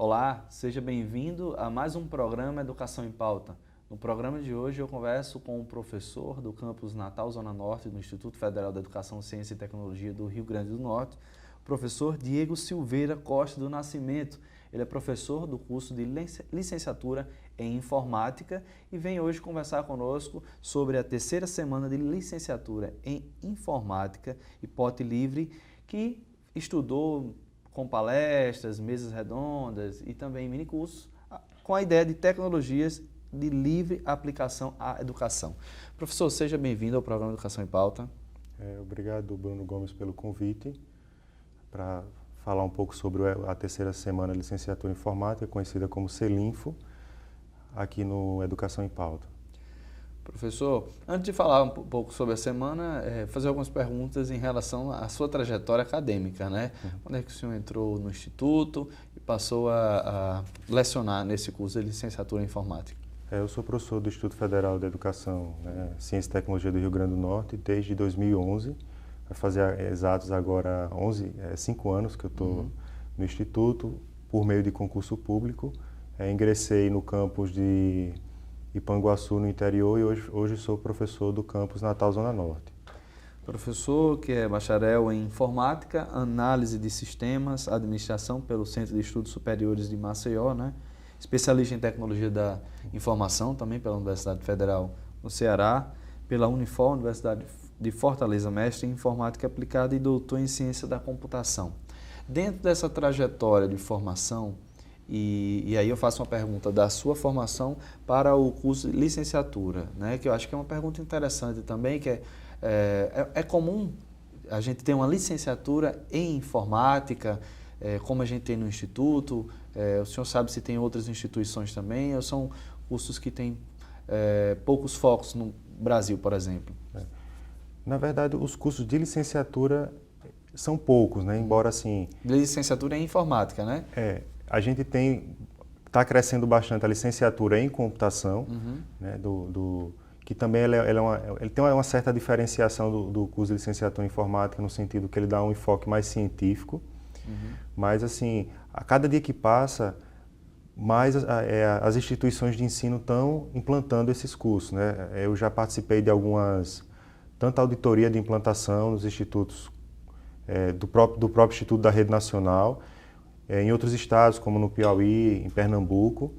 Olá, seja bem-vindo a mais um programa Educação em Pauta. No programa de hoje eu converso com o professor do campus Natal Zona Norte do Instituto Federal de Educação, Ciência e Tecnologia do Rio Grande do Norte, o professor Diego Silveira Costa do Nascimento. Ele é professor do curso de licenciatura em Informática e vem hoje conversar conosco sobre a terceira semana de licenciatura em Informática, hipótese livre, que estudou com palestras, mesas redondas e também minicursos, com a ideia de tecnologias de livre aplicação à educação. Professor, seja bem-vindo ao programa Educação em Pauta. Obrigado, Bruno Gomes, pelo convite para falar um pouco sobre a terceira semana de licenciatura em Informática, conhecida como CELINFO, aqui no Educação em Pauta. Professor, antes de falar um pouco sobre a semana, fazer algumas perguntas em relação à sua trajetória acadêmica, né? Quando é que o senhor entrou no Instituto e passou a lecionar nesse curso de licenciatura em Informática? Eu sou professor do Instituto Federal de Educação, Ciência e Tecnologia do Rio Grande do Norte desde 2011. Vai fazer exatos agora 5 anos que eu estou no Instituto, por meio de concurso público. Ingressei no campus de Ipanguaçu, no interior, e hoje sou professor do campus Natal Zona Norte. Professor que é bacharel em Informática, Análise de Sistemas, Administração pelo Centro de Estudos Superiores de Maceió, né? Especialista em Tecnologia da Informação, também pela Universidade Federal do Ceará, pela Unifor, Universidade de Fortaleza, mestre em Informática Aplicada e doutor em Ciência da Computação. Dentro dessa trajetória de formação, e aí eu faço uma pergunta da sua formação para o curso de licenciatura, né? Que eu acho que é uma pergunta interessante também, que é comum a gente ter uma licenciatura em informática, como a gente tem no Instituto. O senhor sabe se tem outras instituições também, ou são cursos que têm poucos focos no Brasil, por exemplo? Na verdade, os cursos de licenciatura são poucos, né? Embora assim... Licenciatura em Informática, né? A gente está crescendo bastante a licenciatura em computação, né, que também ele tem uma certa diferenciação do curso de licenciatura em informática, no sentido que ele dá um enfoque mais científico. Mas, assim, a cada dia que passa, mais as instituições de ensino estão implantando esses cursos, né? Eu já participei de tanto auditoria de implantação nos institutos, do próprio Instituto da Rede Nacional, em outros estados, como no Piauí, em Pernambuco,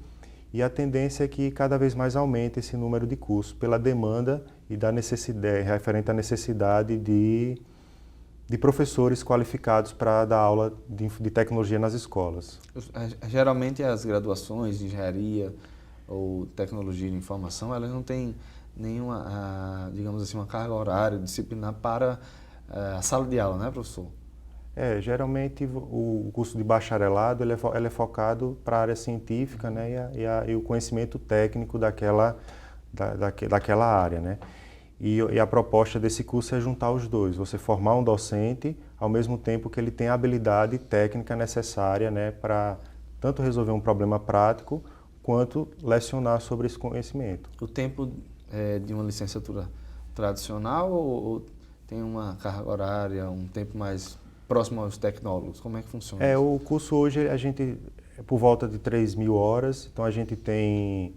e a tendência é que cada vez mais aumente esse número de cursos, pela demanda e da necessidade, referente à necessidade de professores qualificados para dar aula de tecnologia nas escolas. Geralmente as graduações de engenharia ou tecnologia de informação, elas não têm nenhuma, digamos assim, uma carga horária disciplinar para a sala de aula, né, professor? Geralmente o curso de bacharelado ele é focado para a área científica, né, e o conhecimento técnico daquela área, né? E a proposta desse curso é juntar os dois, você formar um docente ao mesmo tempo que ele tem a habilidade técnica necessária, né, para tanto resolver um problema prático quanto lecionar sobre esse conhecimento. O tempo de uma licenciatura tradicional ou tem uma carga horária, um tempo mais próximo aos tecnólogos? Como é que funciona isso? O curso hoje a gente é por volta de 3.000 horas, então a gente tem,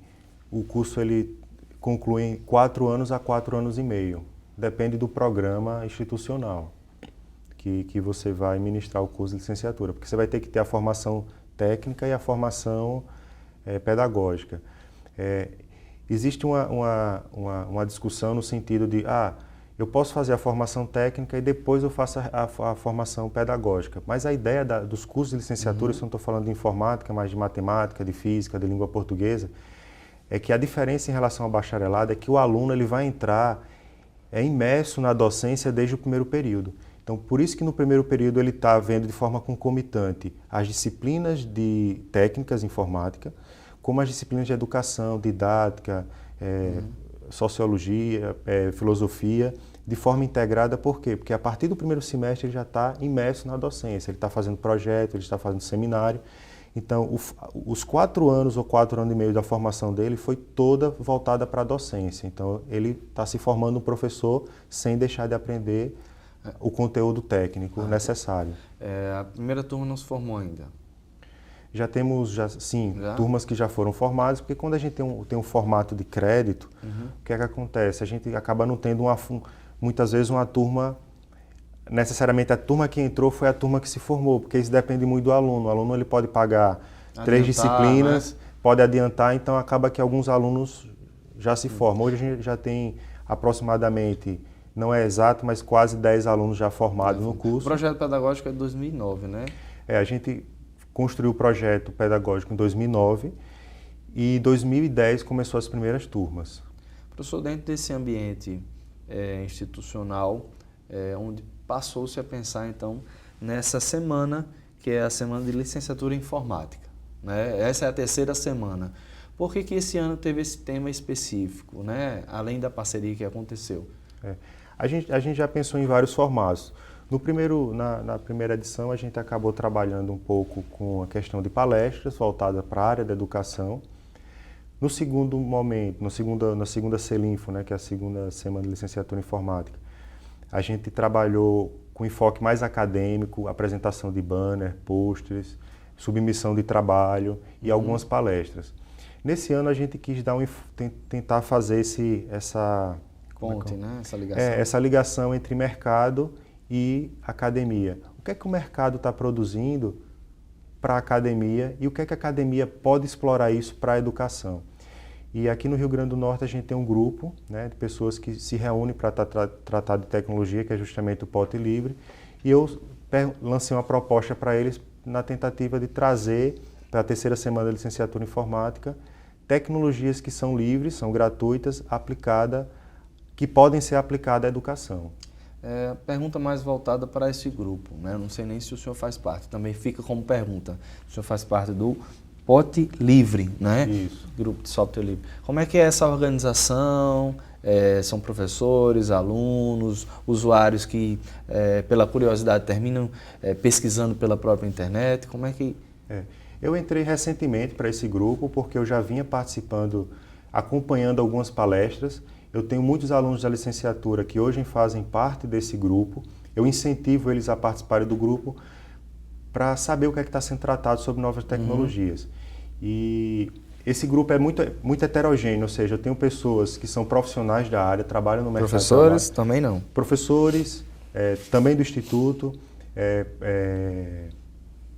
o curso ele conclui em 4 anos a 4 anos e meio, depende do programa institucional que você vai ministrar o curso de licenciatura, porque você vai ter que ter a formação técnica e a formação pedagógica. Existe uma discussão no sentido de, eu posso fazer a formação técnica e depois eu faço a formação pedagógica. Mas a ideia dos cursos de licenciatura, se eu não estou falando de informática, mas de matemática, de física, de língua portuguesa, é que a diferença em relação ao bacharelado é que o aluno ele vai entrar imerso na docência desde o primeiro período. Então, por isso que no primeiro período ele está vendo de forma concomitante as disciplinas de técnicas informática, como as disciplinas de educação, didática, sociologia, filosofia, de forma integrada. Por quê? Porque a partir do primeiro semestre ele já está imerso na docência, ele está fazendo projeto, ele está fazendo seminário. Então, os 4 anos ou 4 anos e meio da formação dele foi toda voltada para a docência. Então, ele está se formando um professor sem deixar de aprender o conteúdo técnico necessário. A primeira turma não se formou ainda? Já temos, sim, turmas que já foram formadas, porque quando a gente tem um formato de crédito, o que é que acontece? A gente acaba não tendo muitas vezes uma turma, necessariamente a turma que entrou foi a turma que se formou, porque isso depende muito do aluno. O aluno ele pode pagar 3 disciplinas, né? Pode adiantar, então acaba que alguns alunos já se formam. Hoje a gente já tem aproximadamente, não é exato, mas quase 10 alunos já formados no curso. O projeto pedagógico é de 2009, né? A gente construiu o projeto pedagógico em 2009 e em 2010 começou as primeiras turmas. Professor, dentro desse ambiente institucional, onde passou-se a pensar então nessa semana, que é a semana de licenciatura em informática, né? Essa é a 3ª semana. Por que esse ano teve esse tema específico, né? Além da parceria que aconteceu? A gente já pensou em vários formatos. Na primeira edição, a gente acabou trabalhando um pouco com a questão de palestras voltada para a área da educação. No segundo momento, na segunda Selinfo, né, que é a segunda semana de licenciatura em informática, a gente trabalhou com enfoque mais acadêmico, apresentação de banner, pôsteres, submissão de trabalho e algumas palestras. Nesse ano, a gente quis tentar fazer essa ponte, né? Essa ligação. Essa ligação entre mercado e academia. O que é que o mercado está produzindo para a academia e o que é que a academia pode explorar isso para a educação? E aqui no Rio Grande do Norte a gente tem um grupo, né, de pessoas que se reúnem para tratar de tecnologia, que é justamente o Pote Livre, e eu lancei uma proposta para eles na tentativa de trazer para a 3ª semana da licenciatura em informática tecnologias que são livres, são gratuitas, que podem ser aplicadas à educação. Pergunta mais voltada para esse grupo, né? Não sei nem se o senhor faz parte, também fica como pergunta. O senhor faz parte do Pote Livre, né? Isso. Grupo de software livre. Como é que é essa organização? São professores, alunos, usuários que, pela curiosidade, terminam pesquisando pela própria internet? Como é que... Eu entrei recentemente para esse grupo porque eu já vinha participando, acompanhando algumas palestras. Eu tenho muitos alunos da licenciatura que hoje fazem parte desse grupo. Eu incentivo eles a participarem do grupo para saber o que é que está sendo tratado sobre novas tecnologias. E esse grupo é muito heterogêneo, ou seja, eu tenho pessoas que são profissionais da área, trabalham no mercado de trabalho. Professores também não? Professores, também do Instituto,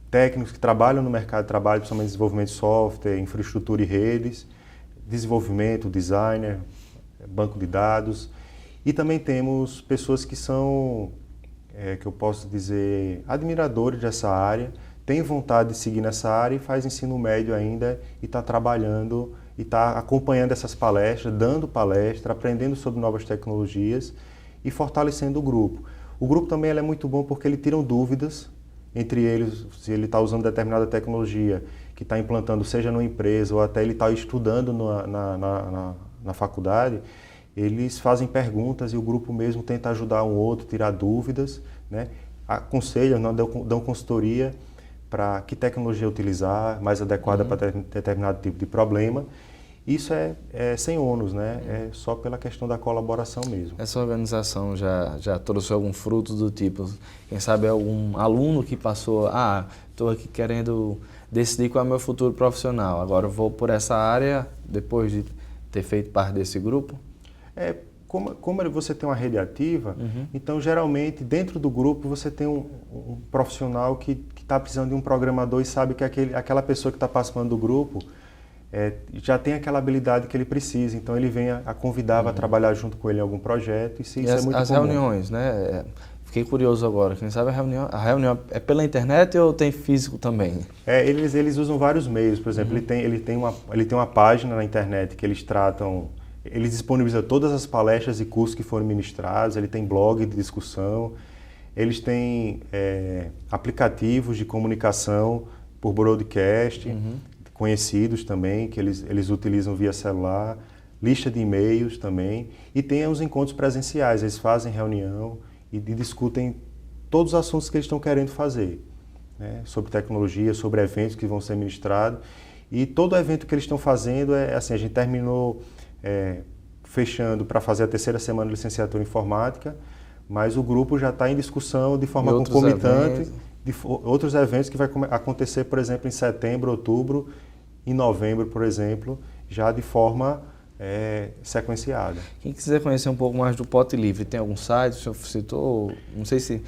técnicos que trabalham no mercado de trabalho, principalmente desenvolvimento de software, infraestrutura e redes, desenvolvimento, designer, banco de dados. E também temos pessoas que são, que eu posso dizer, admiradores dessa área, têm vontade de seguir nessa área e faz ensino médio ainda e está trabalhando e está acompanhando essas palestras, dando palestra, aprendendo sobre novas tecnologias e fortalecendo o grupo. O grupo também é muito bom porque ele tira dúvidas entre eles, se ele está usando determinada tecnologia que está implantando, seja numa empresa ou até ele está estudando na faculdade, eles fazem perguntas e o grupo mesmo tenta ajudar um outro, tirar dúvidas, né? Aconselham, dão consultoria para que tecnologia utilizar, mais adequada para determinado tipo de problema. Isso é sem ônus, né? É só pela questão da colaboração mesmo. Essa organização já trouxe algum fruto do tipo, quem sabe algum aluno que passou, estou aqui querendo decidir qual é o meu futuro profissional, agora eu vou por essa área depois de ter feito parte desse grupo? Como você tem uma rede ativa, então geralmente dentro do grupo você tem um profissional que está precisando de um programador e sabe que aquela pessoa que está participando do grupo já tem aquela habilidade que ele precisa, então ele vem a convidar a trabalhar junto com ele em algum projeto, e isso é muito comum. As reuniões, né? Fiquei curioso agora, quem sabe a reunião é pela internet ou tem físico também? Eles usam vários meios, por exemplo, ele tem uma página na internet que eles disponibilizam todas as palestras e cursos que foram ministrados, ele tem blog de discussão, eles têm aplicativos de comunicação por broadcast, conhecidos também, que eles utilizam via celular, lista de e-mails também, e tem os encontros presenciais, eles fazem reunião e discutem todos os assuntos que eles estão querendo fazer, né? Sobre tecnologia, sobre eventos que vão ser ministrados, e todo evento que eles estão fazendo assim, a gente terminou fechando para fazer a 3ª semana de licenciatura em informática, mas o grupo já está em discussão de forma concomitante outros eventos que vai acontecer, por exemplo, em setembro, outubro, em novembro, por exemplo, já de forma sequenciada. Quem quiser conhecer um pouco mais do Pote Livre, tem algum site? O senhor citou, não sei se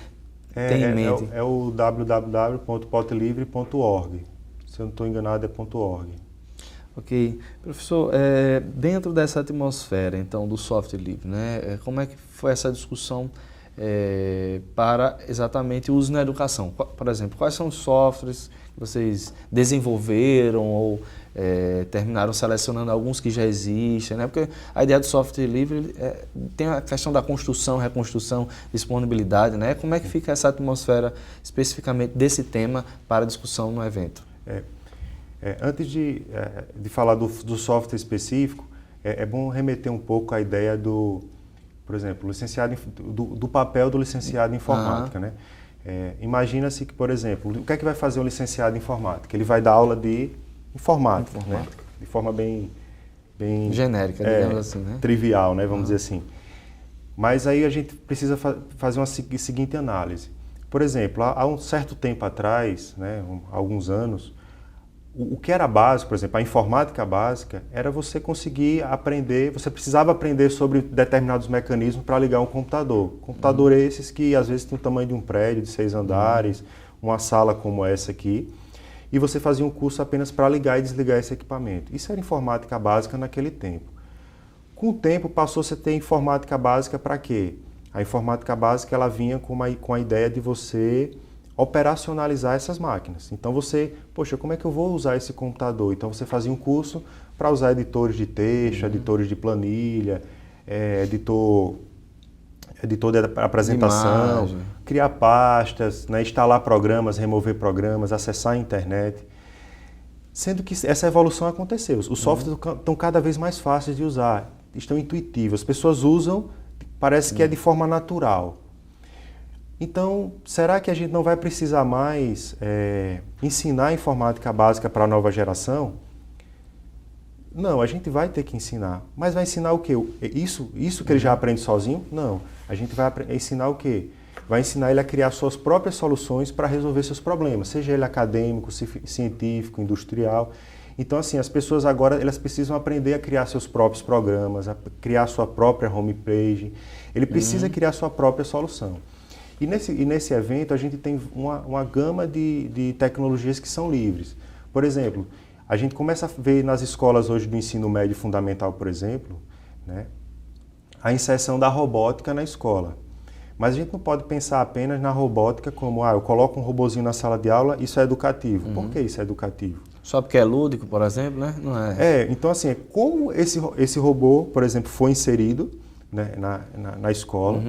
tem em mente. É o www.potelivre.org. Se eu não estou enganado, é .org. Ok. Professor, dentro dessa atmosfera, então, do software livre, né, como é que foi essa discussão para exatamente o uso na educação? Por exemplo, quais são os softwares que vocês desenvolveram ou terminaram selecionando alguns que já existem, né? Porque a ideia do software livre tem a questão da construção, reconstrução, disponibilidade, né? Como é que fica essa atmosfera especificamente desse tema para discussão no evento? Antes de falar do software específico, é bom remeter um pouco à ideia por exemplo, do papel do licenciado em informática, né? Imagina-se que, por exemplo, o que é que vai fazer um licenciado em informática? Ele vai dar aula de informática. Né? De forma bem genérica, digamos assim, né? Trivial, né? Vamos dizer assim. Mas aí a gente precisa fazer uma seguinte análise. Por exemplo, há um certo tempo atrás, né, alguns anos, o que era básico, por exemplo, a informática básica, era você conseguir aprender, você precisava aprender sobre determinados mecanismos para ligar um computador. Computador esses que às vezes tem o tamanho de um prédio de 6 andares, uma sala como essa aqui, e você fazia um curso apenas para ligar e desligar esse equipamento. Isso era informática básica naquele tempo. Com o tempo passou a ter informática básica para quê? A informática básica ela vinha com a ideia de você operacionalizar essas máquinas. Então poxa, como é que eu vou usar esse computador? Então você fazia um curso para usar editores de texto, editores de planilha, editor de apresentação, criar pastas, né, instalar programas, remover programas, acessar a internet. Sendo que essa evolução aconteceu. Os softwares estão cada vez mais fáceis de usar, estão intuitivos. As pessoas usam, parece que é de forma natural. Então, será que a gente não vai precisar mais ensinar a informática básica para a nova geração? Não, a gente vai ter que ensinar. Mas vai ensinar o quê? Isso que ele já aprende sozinho? Não. A gente vai ensinar o quê? Vai ensinar ele a criar suas próprias soluções para resolver seus problemas, seja ele acadêmico, científico, industrial. Então, assim, as pessoas agora elas precisam aprender a criar seus próprios programas, a criar sua própria homepage. Ele precisa criar sua própria solução. E nesse evento a gente tem uma gama de tecnologias que são livres. Por exemplo, a gente começa a ver nas escolas hoje do ensino médio fundamental, por exemplo, né, a inserção da robótica na escola. Mas a gente não pode pensar apenas na robótica como, eu coloco um robozinho na sala de aula, isso é educativo. Por que isso é educativo? Só porque é lúdico, por exemplo, né? Não é. Então assim, como esse robô, por exemplo, foi inserido, né, na escola.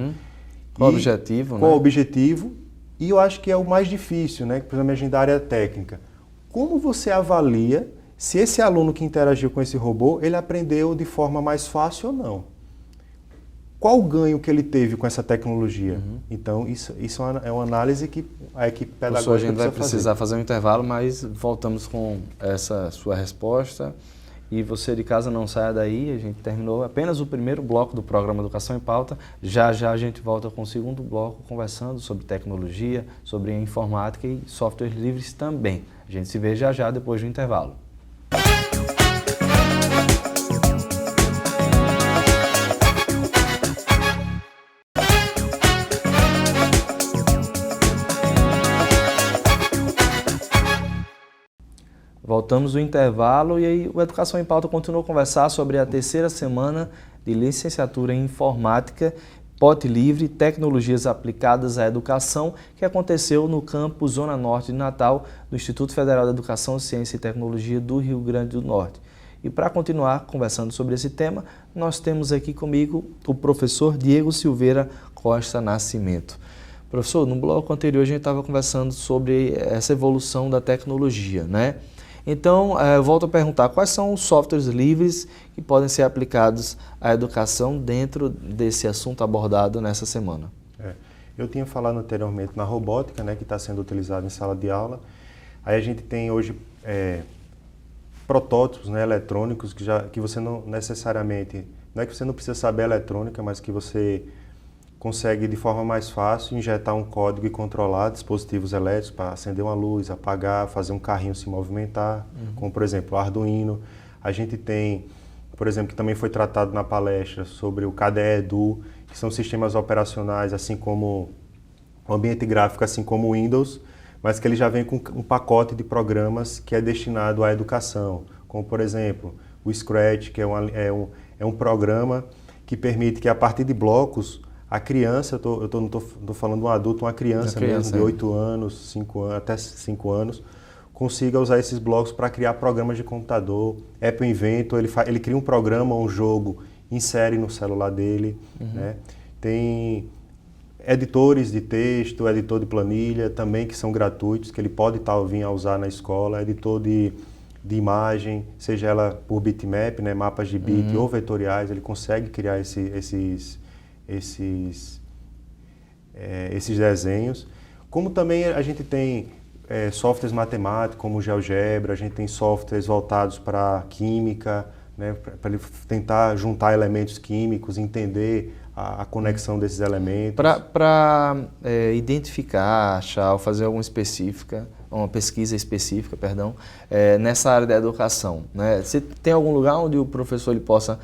Qual o objetivo, Qual o objetivo? E eu acho que é o mais difícil, né? Principalmente da área técnica. Como você avalia se esse aluno que interagiu com esse robô, ele aprendeu de forma mais fácil ou não? Qual o ganho que ele teve com essa tecnologia? Então, isso é uma análise que a equipe pedagógica precisa fazer. A gente vai precisar fazer um intervalo, mas voltamos com essa sua resposta. E você de casa não saia daí, a gente terminou apenas o primeiro bloco do programa Educação em Pauta. Já a gente volta com o segundo bloco conversando sobre tecnologia, sobre informática e softwares livres também. A gente se vê já depois do intervalo. Voltamos do intervalo e aí o Educação em Pauta continua a conversar sobre a terceira semana de licenciatura em Informática, Pote Livre, Tecnologias Aplicadas à Educação, que aconteceu no campus Zona Norte de Natal, do Instituto Federal de Educação, Ciência e Tecnologia do Rio Grande do Norte. E para continuar conversando sobre esse tema, nós temos aqui comigo o professor Diego Silveira Costa Nascimento. Professor, no bloco anterior a gente estava conversando sobre essa evolução da tecnologia, né? Então, eu volto a perguntar, quais são os softwares livres que podem ser aplicados à educação dentro desse assunto abordado nessa semana? Eu tinha falado anteriormente na robótica, né, que está sendo utilizada em sala de aula. Aí a gente tem hoje protótipos, né, eletrônicos que você não necessariamente, não é que você não precisa saber eletrônica, mas que você consegue de forma mais fácil injetar um código e controlar dispositivos elétricos para acender uma luz, apagar, fazer um carrinho se movimentar, como por exemplo o Arduino. A gente tem, por exemplo, que também foi tratado na palestra sobre o KDE Edu, que são sistemas operacionais, assim como o ambiente gráfico, assim como o Windows, mas que ele já vem com um pacote de programas que é destinado à educação, como por exemplo o Scratch, que é um programa que permite que a partir de blocos a criança, eu não estou falando de um adulto, uma criança mesmo, de 8 anos, 5 anos, até 5 anos, consiga usar esses blocos para criar programas de computador. Apple Inventor, ele cria um programa, um jogo, insere no celular dele. Né? Tem editores de texto, editor de planilha também que são gratuitos, que ele pode vir a usar na escola, editor de imagem, seja ela por bitmap, né, mapas de bit ou vetoriais, ele consegue criar esses desenhos. Como também a gente tem softwares matemáticos, como o GeoGebra, a gente tem softwares voltados para química, né, para ele tentar juntar elementos químicos, entender a conexão desses elementos. Para identificar, achar ou fazer uma pesquisa específica, nessa área da educação, né? Você tem algum lugar onde o professor ele possa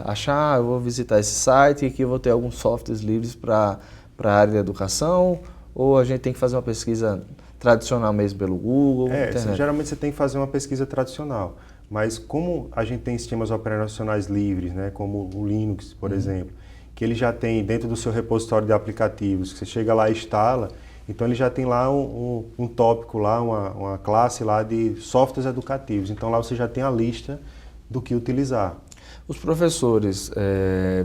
achar, eu vou visitar esse site e aqui eu vou ter alguns softwares livres para a área da educação, ou a gente tem que fazer uma pesquisa tradicional mesmo pelo Google? Geralmente você tem que fazer uma pesquisa tradicional, mas como a gente tem sistemas operacionais livres, né, como o Linux, por exemplo, que ele já tem dentro do seu repositório de aplicativos, que você chega lá e instala, então ele já tem lá um tópico, lá, uma classe lá de softwares educativos, então lá você já tem a lista do que utilizar. Os professores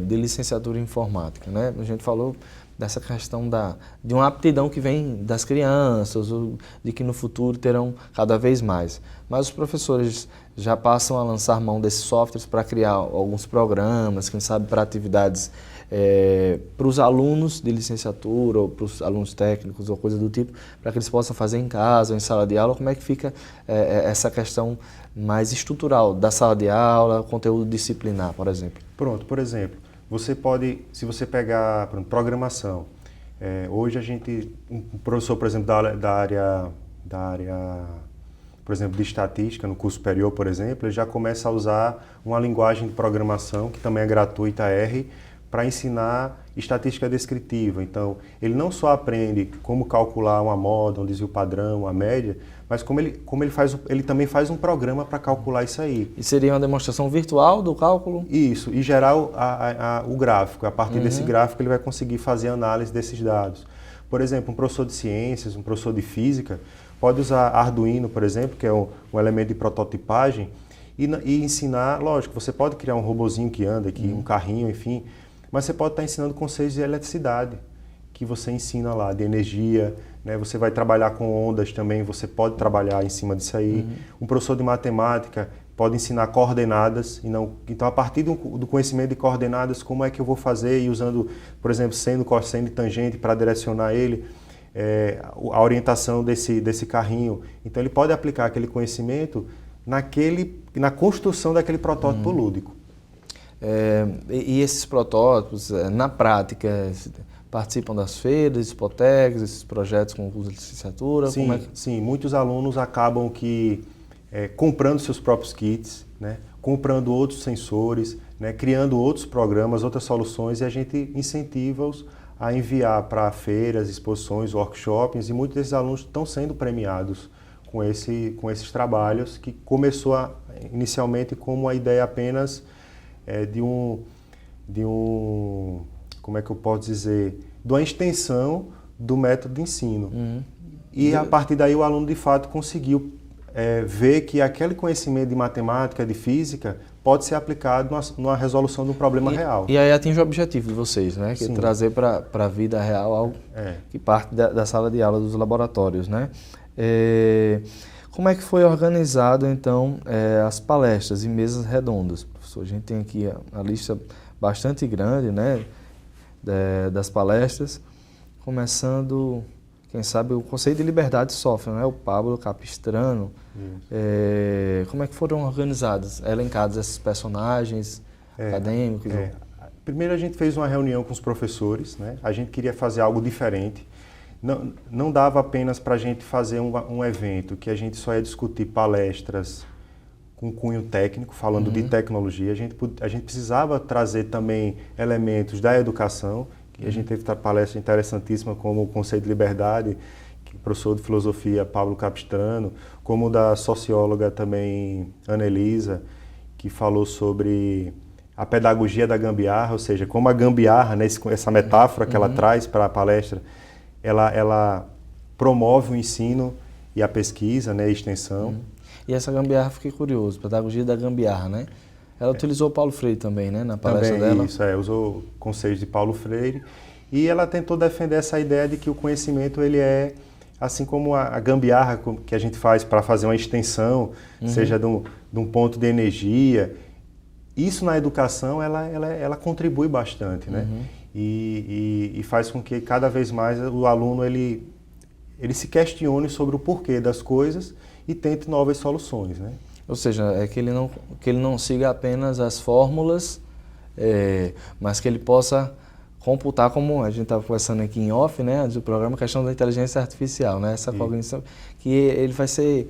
de licenciatura em informática, né? A gente falou dessa questão de uma aptidão que vem das crianças, de que no futuro terão cada vez mais. Mas os professores já passam a lançar mão desses softwares para criar alguns programas, quem sabe para atividades para os alunos de licenciatura ou para os alunos técnicos ou coisa do tipo, para que eles possam fazer em casa ou em sala de aula. Como é que fica essa questão mais estrutural da sala de aula, conteúdo disciplinar, por exemplo? Pronto, por exemplo, você pode, se você pegar programação, hoje um professor, por exemplo, da área, por exemplo, de estatística, no curso superior, por exemplo, ele já começa a usar uma linguagem de programação, que também é gratuita, R, para ensinar estatística descritiva. Então, ele não só aprende como calcular uma moda, um desvio padrão, uma média, mas como ele também faz um programa para calcular isso aí. E seria uma demonstração virtual do cálculo? Isso, e gerar o gráfico. A partir desse gráfico ele vai conseguir fazer análise desses dados. Por exemplo, um professor de ciências, um professor de física, pode usar Arduino, por exemplo, que é um elemento de prototipagem, e ensinar, lógico, você pode criar um robozinho que anda aqui, um carrinho, enfim, mas você pode estar ensinando conceitos de eletricidade, que você ensina lá, de energia, né? Você vai trabalhar com ondas também, você pode trabalhar em cima disso aí. Um professor de matemática pode ensinar coordenadas, então a partir do conhecimento de coordenadas, como é que eu vou fazer, e usando, por exemplo, seno, cosseno e tangente para direcionar ele, a orientação desse carrinho. Então ele pode aplicar aquele conhecimento na construção daquele protótipo lúdico. E esses protótipos, na prática, participam das feiras, hipotecas, esses projetos com curso de licenciatura? Sim, muitos alunos acabam comprando seus próprios kits, né, comprando outros sensores, né, criando outros programas, outras soluções, e a gente incentiva-os a enviar para feiras, exposições, workshops, e muitos desses alunos estão sendo premiados com esses trabalhos, que começou inicialmente como uma ideia apenas como é que eu posso dizer, de uma extensão do método de ensino. E a partir daí o aluno de fato conseguiu ver que aquele conhecimento de matemática, de física, pode ser aplicado numa resolução de um problema real. E aí atinge o objetivo de vocês, né? Que é trazer para a vida real algo que parte da sala de aula, dos laboratórios, né? Como é que foi organizado, então, as palestras e mesas redondas? Professor, a gente tem aqui a lista bastante grande, né, das palestras, começando, quem sabe, o Conceito de Liberdade de Software, né, o Pablo Capistrano. Como é que foram organizados, elencados esses personagens acadêmicos? Primeiro a gente fez uma reunião com os professores, né? A gente queria fazer algo diferente. Não dava apenas para a gente fazer um evento que a gente só ia discutir palestras com cunho técnico, falando de tecnologia. A gente precisava trazer também elementos da educação. E a gente teve uma palestra interessantíssima como o conceito de liberdade, que o professor de filosofia Pablo Capistrano, como da socióloga também Ana Elisa, que falou sobre a pedagogia da gambiarra, ou seja, como a gambiarra, né, essa metáfora que ela traz para a palestra, ela promove o ensino e a pesquisa, né, a extensão. E essa gambiarra, fiquei curioso, pedagogia da gambiarra, né? Ela utilizou Paulo Freire também, né, na palestra também, dela? Isso, usou conceitos de Paulo Freire. E ela tentou defender essa ideia de que o conhecimento, ele é, assim como a gambiarra que a gente faz para fazer uma extensão, seja de um ponto de energia, isso na educação, ela contribui bastante, né? E faz com que cada vez mais o aluno ele se questione sobre o porquê das coisas e tente novas soluções, né? Ou seja, é que ele não siga apenas as fórmulas, mas que ele possa computar, como a gente estava conversando aqui em off, né, antes do programa, a questão da inteligência artificial, né, essa cognição, que ele vai ser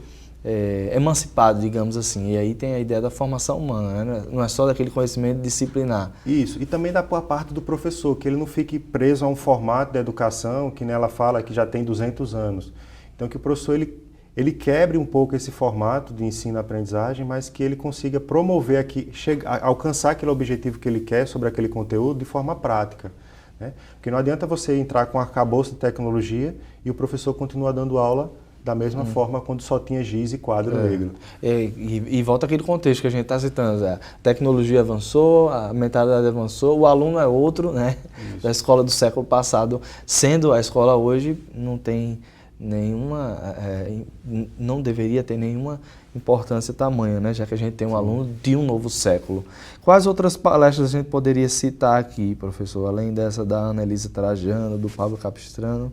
emancipado, digamos assim. E aí tem a ideia da formação humana, né? Não é só daquele conhecimento disciplinar. Isso, e também da parte do professor, que ele não fique preso a um formato de educação que nela fala que já tem 200 anos. Então que o professor ele quebre um pouco esse formato de ensino-aprendizagem, mas que ele consiga promover alcançar aquele objetivo que ele quer sobre aquele conteúdo de forma prática, né? Porque não adianta você entrar com um arcabouço de tecnologia e o professor continua dando aula da mesma forma quando só tinha giz e quadro negro. E volta aquele contexto que a gente está citando. A tecnologia avançou, a mentalidade avançou, o aluno é outro, né? Isso. Da escola do século passado, sendo a escola hoje, não tem nenhuma, não deveria ter nenhuma importância tamanha, né? Já que a gente tem um aluno de um novo século. Quais outras palestras a gente poderia citar aqui, professor? Além dessa da Ana Elisa Trajano, do Pablo Capistrano?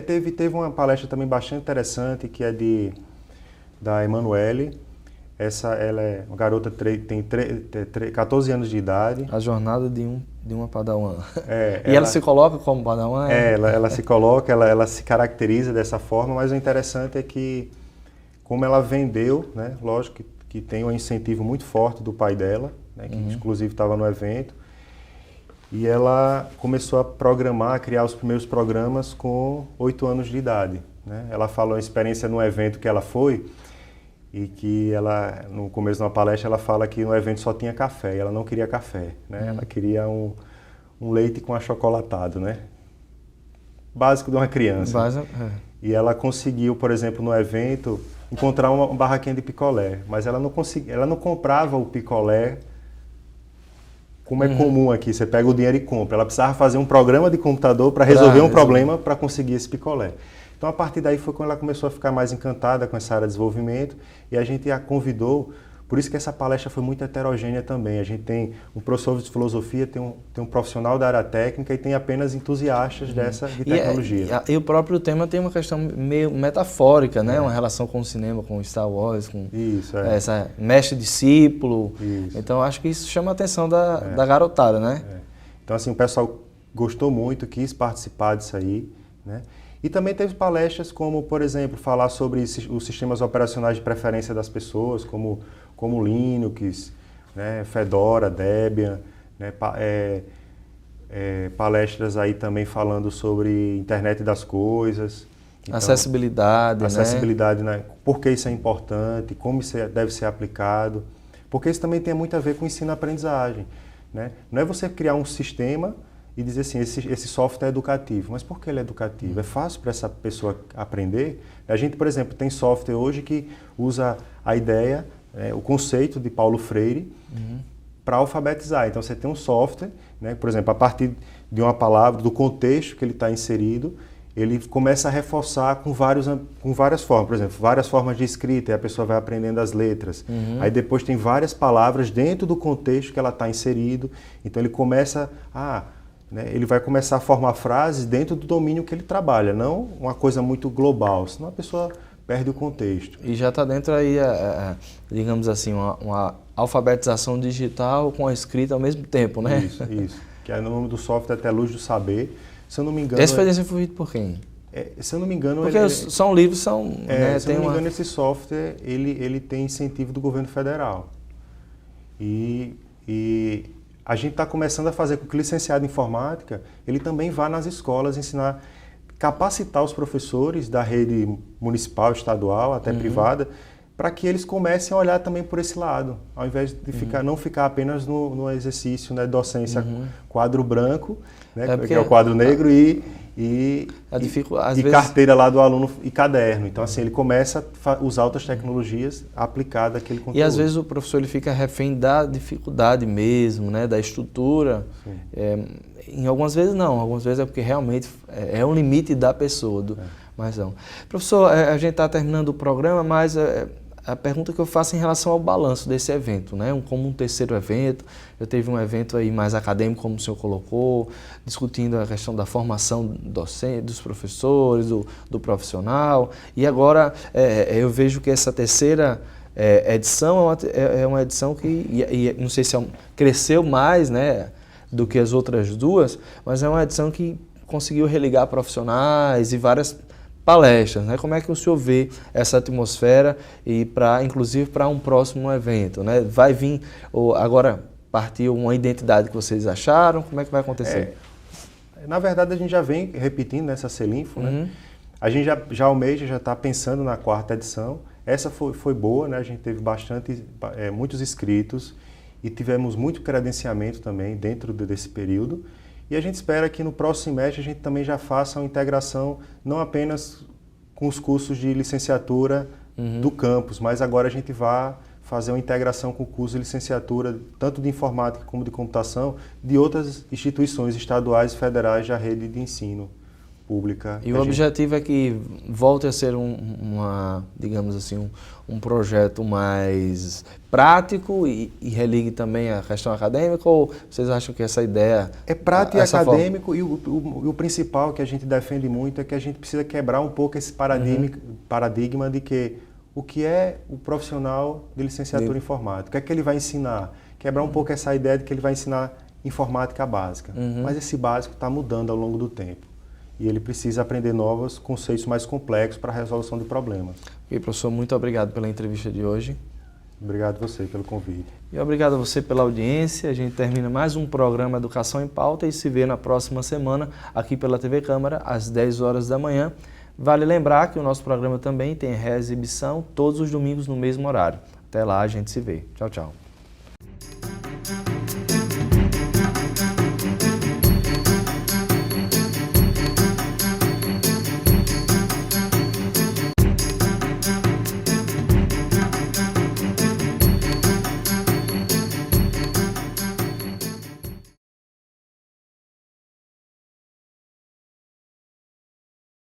Teve uma palestra também bastante interessante, que é da Emanuele. Ela é uma garota, tem 14 anos de idade. A jornada de uma padawan. Ela se coloca como padawan? Ela se coloca, ela se caracteriza dessa forma, mas o interessante é que, como ela vendeu, né, lógico que tem um incentivo muito forte do pai dela, né, que inclusive estava no evento, e ela começou a programar, a criar os primeiros programas com 8 anos de idade, né? Ela falou uma experiência num evento que ela foi, e que ela, no começo de uma palestra, ela fala que no evento só tinha café, e ela não queria café, né? Ela queria um leite com achocolatado, né? Básico de uma criança. E ela conseguiu, por exemplo, no evento, encontrar uma barraquinha de picolé, mas ela não comprava o picolé como é comum aqui, você pega o dinheiro e compra. Ela precisava fazer um programa de computador para resolver um problema para conseguir esse picolé. Então, a partir daí foi quando ela começou a ficar mais encantada com essa área de desenvolvimento e a gente a convidou. Por isso que essa palestra foi muito heterogênea também. A gente tem um professor de filosofia, tem um profissional da área técnica e tem apenas entusiastas de tecnologia. E o próprio tema tem uma questão meio metafórica, né? Uma relação com o cinema, com Star Wars, com essa mestre-discípulo. Então, acho que isso chama a atenção da garotada, né? Então, assim, o pessoal gostou muito, quis participar disso aí, né? E também teve palestras como, por exemplo, falar sobre os sistemas operacionais de preferência das pessoas, como Linux, né, Fedora, Debian, né, palestras aí também falando sobre internet das coisas. Então, acessibilidade, né? Por que isso é importante, como isso deve ser aplicado, porque isso também tem muito a ver com ensino-aprendizagem, né? Não é você criar um sistema e dizer assim, esse software é educativo. Mas por que ele é educativo? É fácil para essa pessoa aprender? A gente, por exemplo, tem software hoje que usa a ideia, o conceito de Paulo Freire para alfabetizar. Então, você tem um software, né, por exemplo, a partir de uma palavra, do contexto que ele está inserido, ele começa a reforçar com várias formas. Por exemplo, várias formas de escrita, e a pessoa vai aprendendo as letras. Aí depois tem várias palavras dentro do contexto que ela está inserido. Então, ele começa ele vai começar a formar frases dentro do domínio que ele trabalha, não uma coisa muito global, senão a pessoa perde o contexto. E já está dentro aí, digamos assim, uma alfabetização digital com a escrita ao mesmo tempo, né? Isso. Que é o nome do software até Luz do Saber. Se eu não me engano... Esse foi desenvolvido por quem? Se eu não me engano... Porque são livros, são... né, se eu não me engano, esse software, ele tem incentivo do governo federal. E a gente está começando a fazer com que o licenciado em informática, ele também vá nas escolas ensinar, capacitar os professores da rede municipal, estadual, até privada, para que eles comecem a olhar também por esse lado, ao invés de não ficar apenas no exercício, né, docência, quadro branco, né, que é o quadro negro, e carteira lá do aluno e caderno. Então, assim, ele começa a usar outras tecnologias aplicadas àquele conteúdo. E às vezes o professor ele fica refém da dificuldade mesmo, né, da estrutura. Em algumas vezes não, algumas vezes é porque realmente é um limite da pessoa. Mas não. Professor, a gente está terminando o programa, mas a pergunta que eu faço em relação ao balanço desse evento, né? Como um terceiro evento, já teve um evento aí mais acadêmico, como o senhor colocou, discutindo a questão da formação docente, dos professores, do profissional, e agora eu vejo que essa terceira edição é uma edição que, não sei se cresceu mais, né, do que as outras duas, mas é uma edição que conseguiu religar profissionais e várias palestras, né? Como é que o senhor vê essa atmosfera e inclusive para um próximo evento, né? Vai vir, agora partiu uma identidade que vocês acharam, como é que vai acontecer? Na verdade, a gente já vem repetindo nessa Selinfo, né? A gente já almeja, já está pensando na 4ª edição. Essa foi boa, né? A gente teve muitos inscritos e tivemos muito credenciamento também dentro desse período. E a gente espera que no próximo semestre a gente também já faça uma integração não apenas com os cursos de licenciatura do campus, mas agora a gente vai fazer uma integração com o curso de licenciatura, tanto de informática como de computação, de outras instituições estaduais e federais da rede de ensino pública. E o objetivo é que volte a ser digamos assim, um projeto mais prático e religue também a questão acadêmica, ou vocês acham que essa ideia... É prático e acadêmico, e o principal que a gente defende muito é que a gente precisa quebrar um pouco esse paradigma de que o que é o profissional de licenciatura em informática, o que é que ele vai ensinar? Quebrar um pouco essa ideia de que ele vai ensinar informática básica, mas esse básico está mudando ao longo do tempo. E ele precisa aprender novos conceitos mais complexos para a resolução de problemas. Ok, professor, muito obrigado pela entrevista de hoje. Obrigado a você pelo convite. E obrigado a você pela audiência. A gente termina mais um programa Educação em Pauta e se vê na próxima semana aqui pela TV Câmara, às 10 horas da manhã. Vale lembrar que o nosso programa também tem reexibição todos os domingos no mesmo horário. Até lá, a gente se vê. Tchau, tchau.